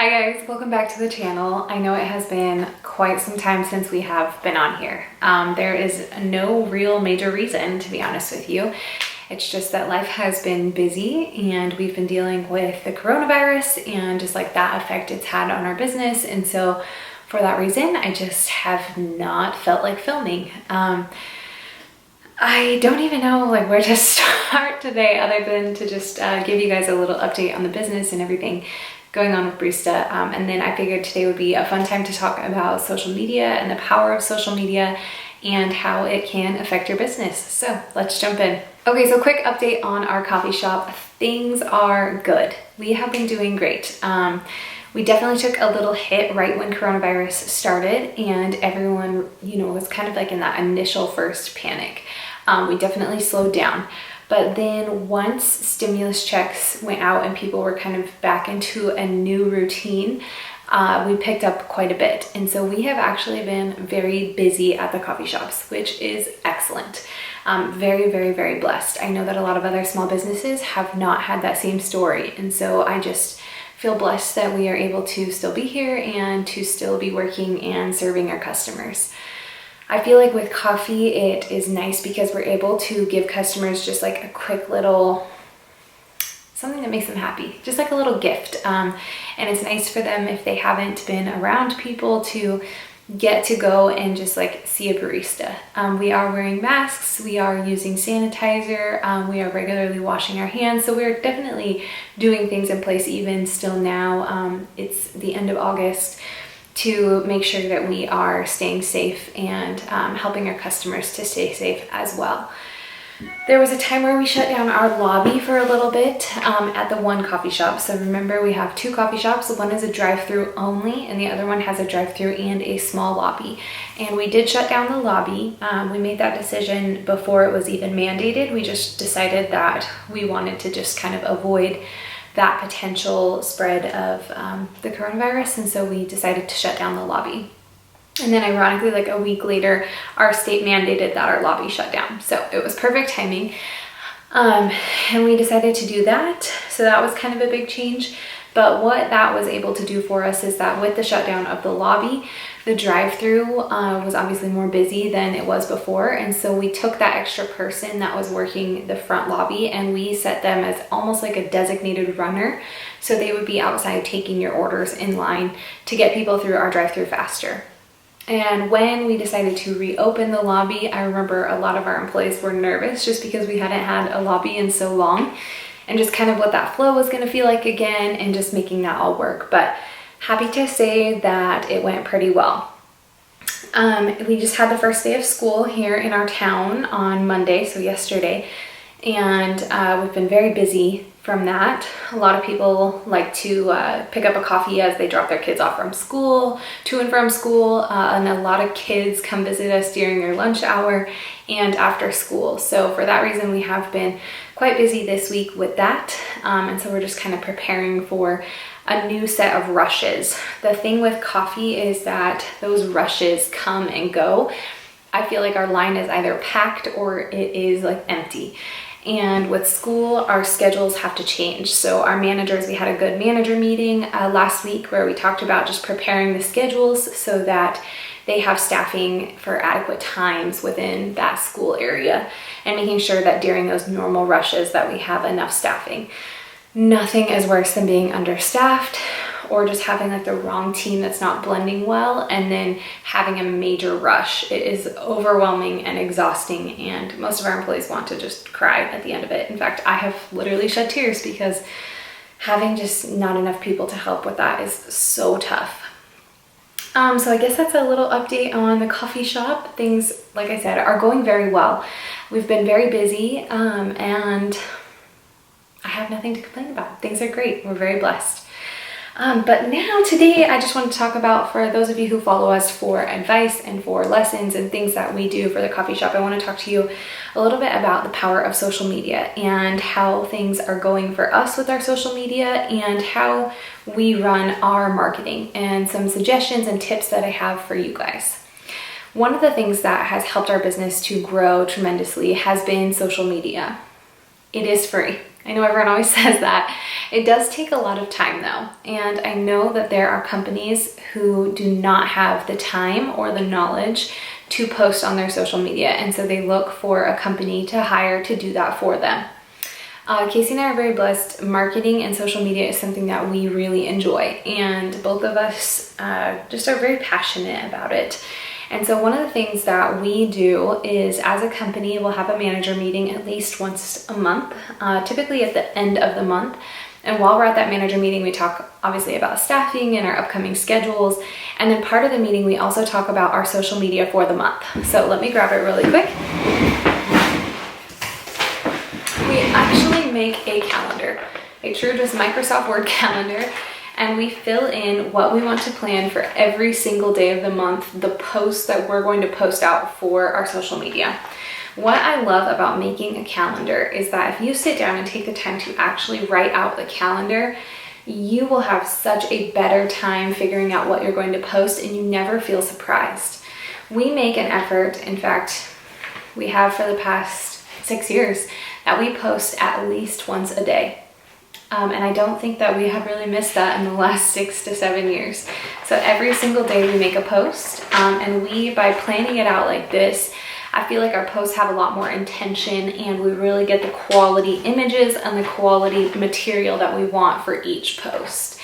Hi guys, welcome back to the channel. I know it has been quite some time since we have been on here. There is no real major reason, to be honest with you. It's just that life has been busy and we've been dealing with the coronavirus and just like that effect it's had on our business. And so for that reason, I just have not felt like filming. I don't even know like where to start today other than to just give you guys a little update on the business and everything going on with Barista. And then I figured today would be a fun time to talk about social media and the power of social media and how it can affect your business. So let's jump in. Okay, so quick update on our coffee shop. Things are good. We have been doing great. We definitely took a little hit right when coronavirus started and everyone, was kind of like in that initial first panic. We definitely slowed down. But then once stimulus checks went out and people were kind of back into a new routine, we picked up quite a bit. And so we have actually been very busy at the coffee shops, which is excellent. Very, very, very blessed. I know that a lot of other small businesses have not had that same story. And so I just feel blessed that we are able to still be here and to still be working and serving our customers. I feel like with coffee, it is nice because we're able to give customers just like a quick little, something that makes them happy, just like a little gift. And it's nice for them if they haven't been around people to get to go and just like see a barista. We are wearing masks, we are using sanitizer, we are regularly washing our hands. So we're definitely doing things in place even still now. It's the end of August, to make sure that we are staying safe and helping our customers to stay safe as well. There was a time where we shut down our lobby for a little bit at the one coffee shop. So remember, we have two coffee shops. One is a drive-through only and the other one has a drive-through and a small lobby. And we did shut down the lobby. We made that decision before it was even mandated. We just decided that we wanted to just kind of avoid that potential spread of the coronavirus, and so we decided to shut down the lobby. And then ironically, like a week later, our state mandated that our lobby shut down. So it was perfect timing. And we decided to do that. So that was kind of a big change. But what that was able to do for us is that with the shutdown of the lobby, the drive-through was obviously more busy than it was before. And so we took that extra person that was working the front lobby and we set them as almost like a designated runner. So they would be outside taking your orders in line to get people through our drive-through faster. And when we decided to reopen the lobby, I remember a lot of our employees were nervous just because we hadn't had a lobby in so long and just kind of what that flow was going to feel like again and just making that all work. But happy to say that it went pretty well. We just had the first day of school here in our town on Monday, so yesterday, and we've been very busy from that. A lot of people like to pick up a coffee as they drop their kids off from school, to and from school, and a lot of kids come visit us during their lunch hour and after school. So for that reason, we have been quite busy this week with that. And so we're just kind of preparing for a new set of rushes. The thing with coffee is that those rushes come and go. I feel like our line is either packed or it is like empty. And with school, our schedules have to change. So our managers, we had a good manager meeting last week where we talked about just preparing the schedules so that they have staffing for adequate times within that school area and making sure that during those normal rushes that we have enough staffing. Nothing is worse than being understaffed or just having like the wrong team that's not blending well and then having a major rush. It is overwhelming and exhausting and most of our employees want to just cry at the end of it. In fact, I have literally shed tears because having just not enough people to help with that is so tough. So I guess that's a little update on the coffee shop. Things, like I said, are going very well. We've been very busy and I have nothing to complain about. Things are great. We're very blessed. But now today I just want to talk about, for those of you who follow us for advice and for lessons and things that we do for the coffee shop, I want to talk to you a little bit about the power of social media and how things are going for us with our social media and how we run our marketing and some suggestions and tips that I have for you guys. One of the things that has helped our business to grow tremendously has been social media. It is free. I know everyone always says that. It does take a lot of time though. And I know that there are companies who do not have the time or the knowledge to post on their social media. And so they look for a company to hire to do that for them. Casey and I are very blessed. Marketing and social media is something that we really enjoy. And both of us just are very passionate about it. And so one of the things that we do is, as a company, we'll have a manager meeting at least once a month, typically at the end of the month. And while we're at that manager meeting, we talk obviously about staffing and our upcoming schedules. And then part of the meeting, we also talk about our social media for the month. So let me grab it really quick. We actually make a calendar, a true just Microsoft Word calendar, and we fill in what we want to plan for every single day of the month, the posts that we're going to post out for our social media. What I love about making a calendar is that if you sit down and take the time to actually write out the calendar, you will have such a better time figuring out what you're going to post, and you never feel surprised. We make an effort, in fact, we have for the past 6 years, that we post at least once a day. And I don't think that we have really missed that in the last 6 to 7 years. So every single day we make a post, and by planning it out like this, I feel like our posts have a lot more intention, and we really get the quality images and the quality material that we want for each post.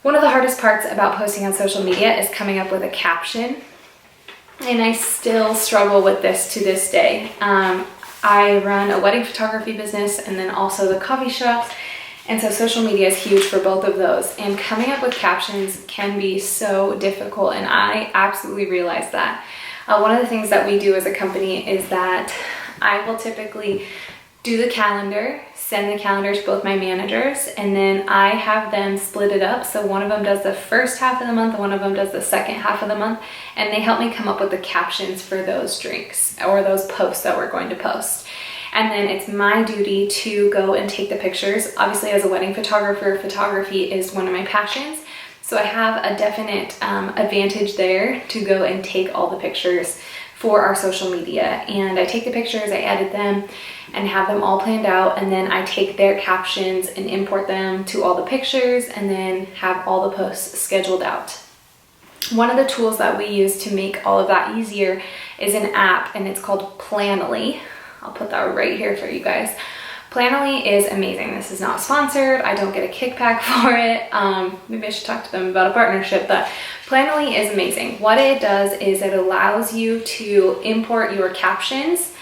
One of the hardest parts about posting on social media is coming up with a caption, and I still struggle with this to this day. I run a wedding photography business and then also the coffee shops. And so social media is huge for both of those. And coming up with captions can be so difficult, and I absolutely realize that. One of the things that we do as a company is that I will typically do the calendar, send the calendar to both my managers, and then I have them split it up. So one of them does the first half of the month, and one of them does the second half of the month, and they help me come up with the captions for those drinks or those posts that we're going to post. And then it's my duty to go and take the pictures. Obviously, as a wedding photographer, photography is one of my passions. So I have a definite advantage there to go and take all the pictures for our social media. And I take the pictures, I edit them, and have them all planned out. And then I take their captions and import them to all the pictures, and then have all the posts scheduled out. One of the tools that we use to make all of that easier is an app, and it's called Planoly. I'll put that right here for you guys. Planoly is amazing. This is not sponsored. I don't get a kickback for it. Maybe I should talk to them about a partnership, but Planoly is amazing. What it does is it allows you to import your captions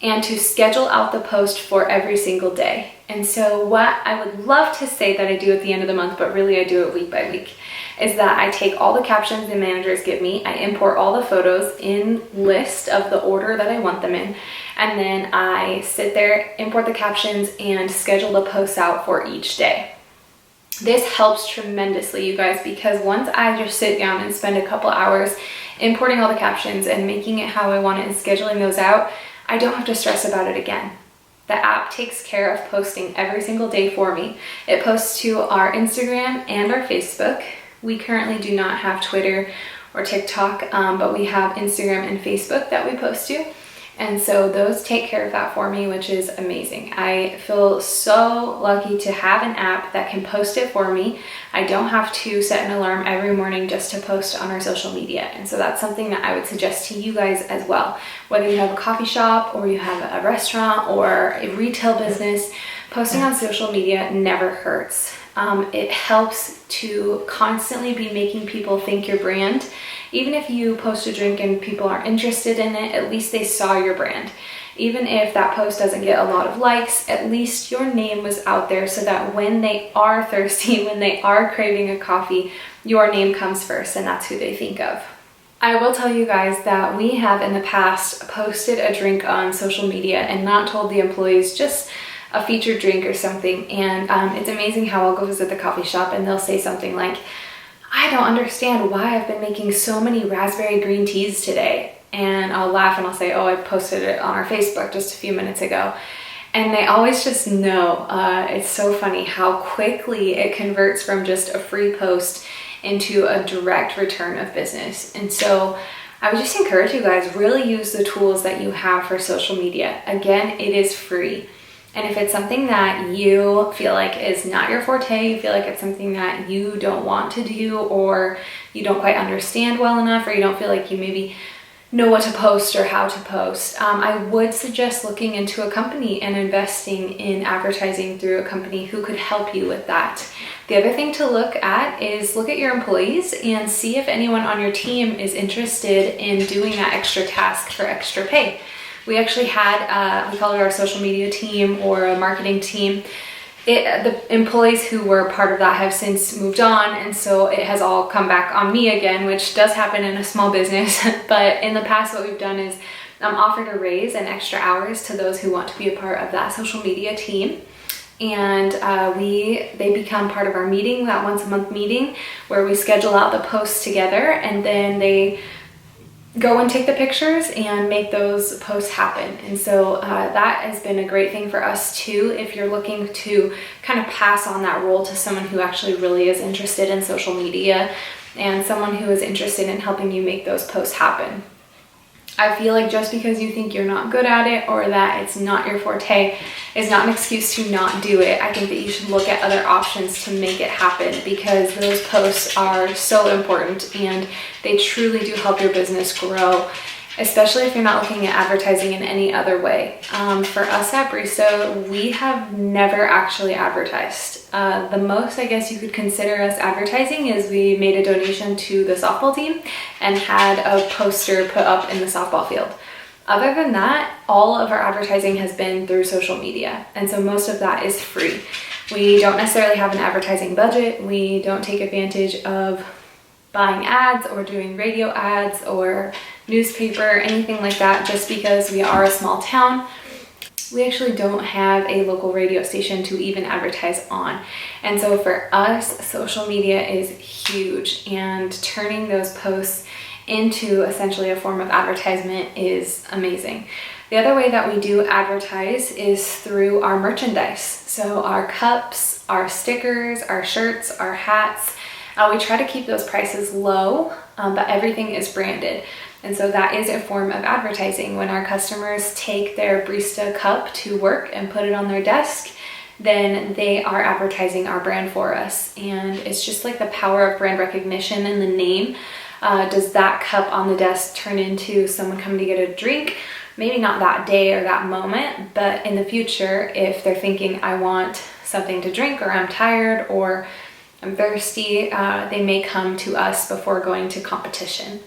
and to schedule out the post for every single day. And so what I would love to say that I do at the end of the month, but really I do it week by week, is that I take all the captions the managers give me, I import all the photos in list of the order that I want them in, and then I sit there, import the captions, and schedule the posts out for each day. This helps tremendously, you guys, because once I just sit down and spend a couple hours importing all the captions and making it how I want it and scheduling those out, I don't have to stress about it again. The app takes care of posting every single day for me. It posts to our Instagram and our Facebook. We currently do not have Twitter or TikTok, but we have Instagram and Facebook that we post to. And so those take care of that for me, which is amazing. I feel so lucky to have an app that can post it for me. I don't have to set an alarm every morning just to post on our social media. And so that's something that I would suggest to you guys as well. Whether you have a coffee shop or you have a restaurant or a retail business, posting on social media never hurts. It helps to constantly be making people think your brand. Even if you post a drink and people aren't interested in it, at least they saw your brand. Even if that post doesn't get a lot of likes, at least your name was out there so that when they are thirsty, when they are craving a coffee, your name comes first and that's who they think of. I will tell you guys that we have in the past posted a drink on social media and not told the employees, just a featured drink or something. And it's amazing how I'll go visit the coffee shop and they'll say something like, I don't understand why I've been making so many raspberry green teas today. And I'll laugh and I'll say, oh, I posted it on our Facebook just a few minutes ago. And they always just know. It's so funny how quickly it converts from just a free post into a direct return of business. And so I would just encourage you guys, really use the tools that you have for social media. Again, it is free. And if it's something that you feel like is not your forte, you feel like it's something that you don't want to do, or you don't quite understand well enough, or you don't feel like you maybe know what to post or how to post, I would suggest looking into a company and investing in advertising through a company who could help you with that. The other thing to look at is look at your employees and see if anyone on your team is interested in doing that extra task for extra pay. We actually had, we call it our social media team or a marketing team. The employees who were part of that have since moved on, and so it has all come back on me again, which does happen in a small business. But in the past, what we've done is offered a raise and extra hours to those who want to be a part of that social media team. And they become part of our meeting, that once a month meeting, where we schedule out the posts together, and then they go and take the pictures and make those posts happen. And so that has been a great thing for us too, if you're looking to kind of pass on that role to someone who actually really is interested in social media and someone who is interested in helping you make those posts happen. I feel like just because you think you're not good at it or that it's not your forte is not an excuse to not do it. I think that you should look at other options to make it happen, because those posts are so important and they truly do help your business grow, especially if you're not looking at advertising in any other way. For us at Barista, we have never actually advertised. The most I guess you could consider us advertising is we made a donation to the softball team and had a poster put up in the softball field. Other than that, all of our advertising has been through social media, and so most of that is free. We don't necessarily have an advertising budget. We don't take advantage of buying ads or doing radio ads or newspaper, anything like that, just because we are a small town. We actually don't have a local radio station to even advertise on. And so for us, social media is huge, and turning those posts into essentially a form of advertisement is amazing. The other way that we do advertise is through our merchandise. So our cups, our stickers, our shirts, our hats, we try to keep those prices low, but everything is branded. And so that is a form of advertising. When our customers take their barista cup to work and put it on their desk, then they are advertising our brand for us. And it's just like the power of brand recognition in the name. Does that cup on the desk turn into someone coming to get a drink? Maybe not that day or that moment, but in the future, if they're thinking, I want something to drink, or I'm tired, or I'm thirsty, they may come to us before going to competition.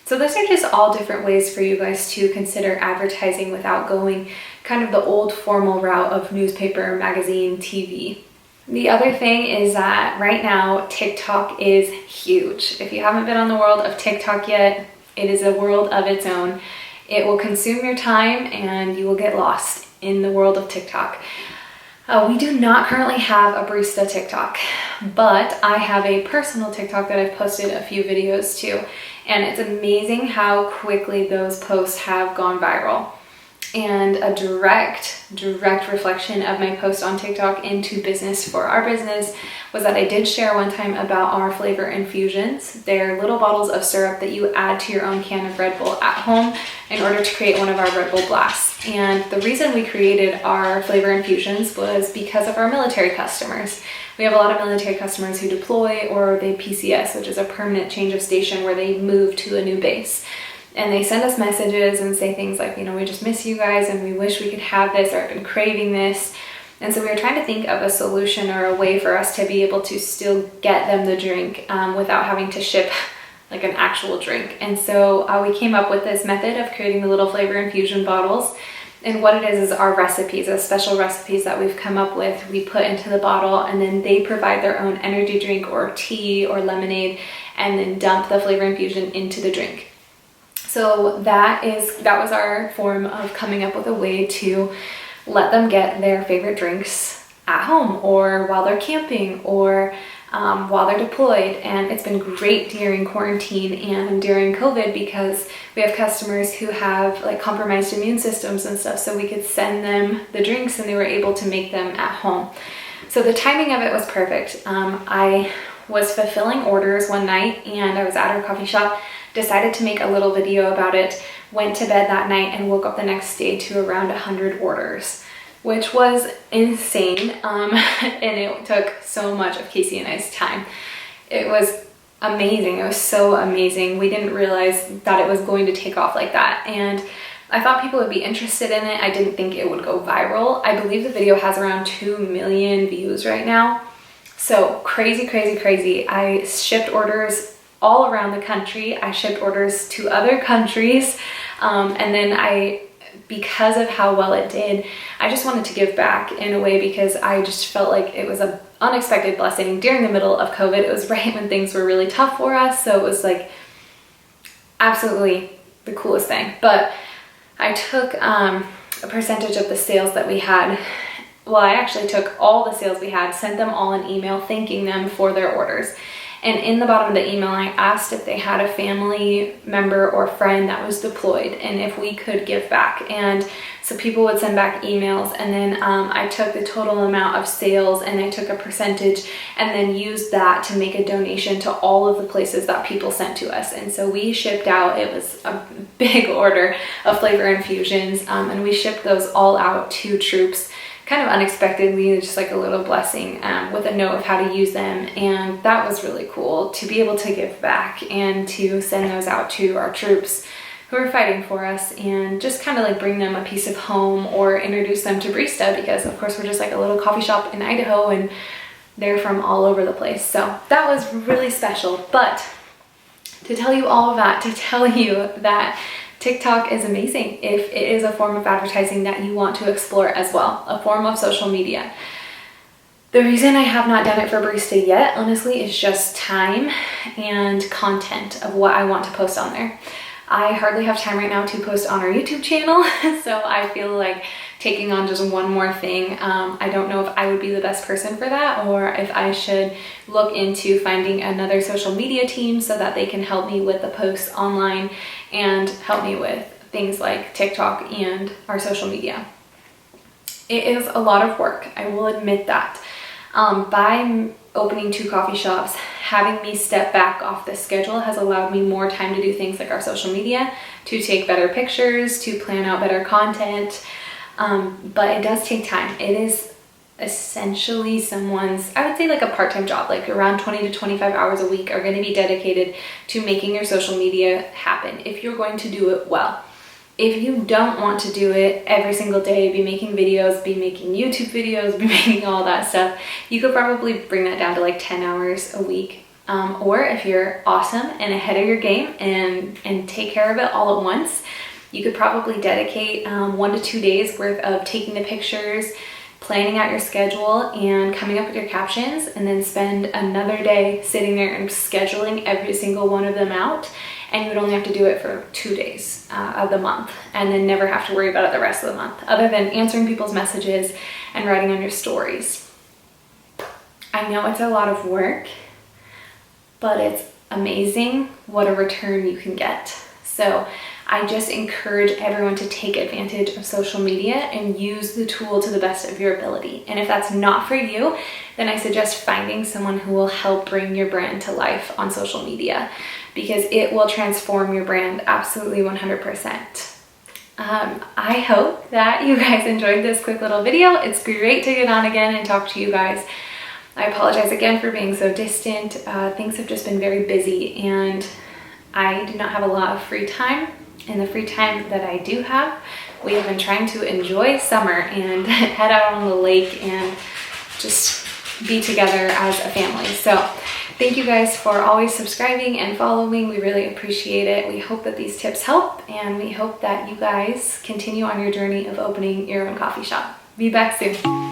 So those are just all different ways for you guys to consider advertising without going kind of the old formal route of newspaper, magazine, TV. The other thing is that right now, TikTok is huge. If you haven't been on the world of TikTok yet, it is a world of its own. It will consume your time and you will get lost in the world of TikTok. We do not currently have a barista TikTok, but I have a personal TikTok that I've posted a few videos to, and it's amazing how quickly those posts have gone viral. And a direct reflection of my post on TikTok into business for our business was that I did share one time about our flavor infusions. They're little bottles of syrup that you add to your own can of Red Bull at home in order to create one of our Red Bull blasts. And the reason we created our flavor infusions was because of our military customers. We have a lot of military customers who deploy, or they PCS, which is a permanent change of station, where they move to a new base. And they send us messages and say things like, you know, we just miss you guys and we wish we could have this, or I've been craving this. And so we were trying to think of a solution or a way for us to be able to still get them the drink without having to ship like an actual drink. And so we came up with this method of creating the little flavor infusion bottles. And what it is our recipes, special recipes that we've come up with, we put into the bottle, and then they provide their own energy drink or tea or lemonade, and then dump the flavor infusion into the drink. So that was our form of coming up with a way to let them get their favorite drinks at home, or while they're camping, or while they're deployed. And it's been great during quarantine and during COVID, because we have customers who have like compromised immune systems and stuff, so we could send them the drinks and they were able to make them at home. So the timing of it was perfect. I was fulfilling orders one night and I was at our coffee shop, decided to make a little video about it, went to bed that night and woke up the next day to around 100 orders. which was insane. And it took so much of Casey and I's time. It was amazing. It was so amazing. We didn't realize that it was going to take off like that. And I thought people would be interested in it. I didn't think it would go viral. I believe the video has around 2 million views right now. So crazy, crazy, crazy. I shipped orders all around the country. I shipped orders to other countries. And then because of how well it did, I just wanted to give back in a way, because I just felt like it was an unexpected blessing during the middle of COVID. It was right when things were really tough for us. So it was like absolutely the coolest thing. But I took a percentage of the sales that we had. Well, I actually took all the sales we had, sent them all an email thanking them for their orders. And in the bottom of the email, I asked if they had a family member or friend that was deployed and if we could give back. And so people would send back emails, and then I took the total amount of sales and I took a percentage and then used that to make a donation to all of the places that people sent to us. And so we shipped out, it was a big order of flavor infusions, and we shipped those all out to troops kind of unexpectedly, just like a little blessing, with a note of how to use them. And that was really cool to be able to give back and to send those out to our troops who are fighting for us, and just kind of like bring them a piece of home or introduce them to Barista, because of course we're just like a little coffee shop in Idaho and they're from all over the place. So that was really special. But to tell you all of that, to tell you that TikTok is amazing if it is a form of advertising that you want to explore as well, a form of social media. The reason I have not done it for Barista yet, honestly, is just time and content of what I want to post on there. I hardly have time right now to post on our YouTube channel, so I feel like taking on just one more thing. I don't know if I would be the best person for that, or if I should look into finding another social media team so that they can help me with the posts online and help me with things like TikTok and our social media. It is a lot of work, I will admit that. By opening 2 coffee shops, having me step back off the schedule has allowed me more time to do things like our social media, to take better pictures, to plan out better content. But it does take time. It is essentially someone's, I would say like a part-time job, like around 20 to 25 hours a week are going to be dedicated to making your social media happen if you're going to do it well. If you don't want to do it every single day, be making videos, be making YouTube videos, be making all that stuff, you could probably bring that down to like 10 hours a week. Or if you're awesome and ahead of your game and take care of it all at once, you could probably dedicate 1 to 2 days worth of taking the pictures, planning out your schedule, and coming up with your captions, and then spend another day sitting there and scheduling every single one of them out. And you would only have to do it for 2 days of the month, and then never have to worry about it the rest of the month, other than answering people's messages and writing on your stories. I know it's a lot of work, but it's amazing what a return you can get. So I just encourage everyone to take advantage of social media and use the tool to the best of your ability. And if that's not for you, then I suggest finding someone who will help bring your brand to life on social media, because it will transform your brand absolutely 100%. I hope that you guys enjoyed this quick little video. It's great to get on again and talk to you guys. I apologize again for being so distant. Things have just been very busy, and I do not have a lot of free time. In the free time that I do have, we have been trying to enjoy summer and head out on the lake and just be together as a family. So thank you guys for always subscribing and following. We really appreciate it. We hope that these tips help, and we hope that you guys continue on your journey of opening your own coffee shop. Be back soon.